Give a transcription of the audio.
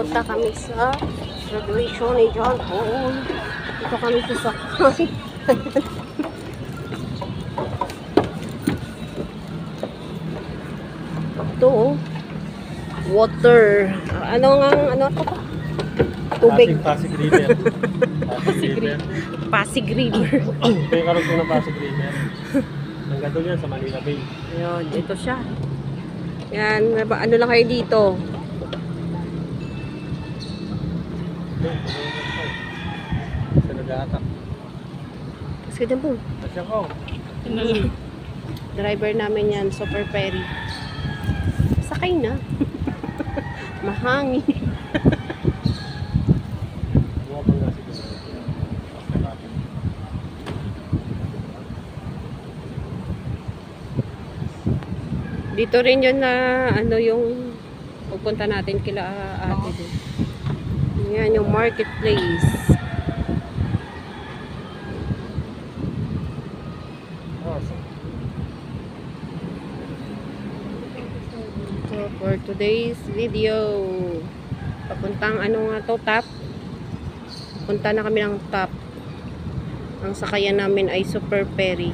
Papunta kami sa graduation ni John Paul. Dito kami sa sakay. Ito, water. Ano to? Tubig. Pasig River. Pasig River. Pasig River. Ito yung karugtong ng Pasig River. Hanggang doon yan sa Manila Bay. Ayun, ito siya. Yan, ano lang kayo dito? Sa nag-aatak. Kasi din po. Asya ko. Driver namin yan, Super Ferry. Sakay na. Mahangin. Buwa pang nasi ko. Dito rin yun na ano yung pupunta natin kila ate din. Yan yung marketplace. So for today's video, papuntang ano nga to, Top. Punta na kami ng Top. Ang sakayan namin ay Super Ferry.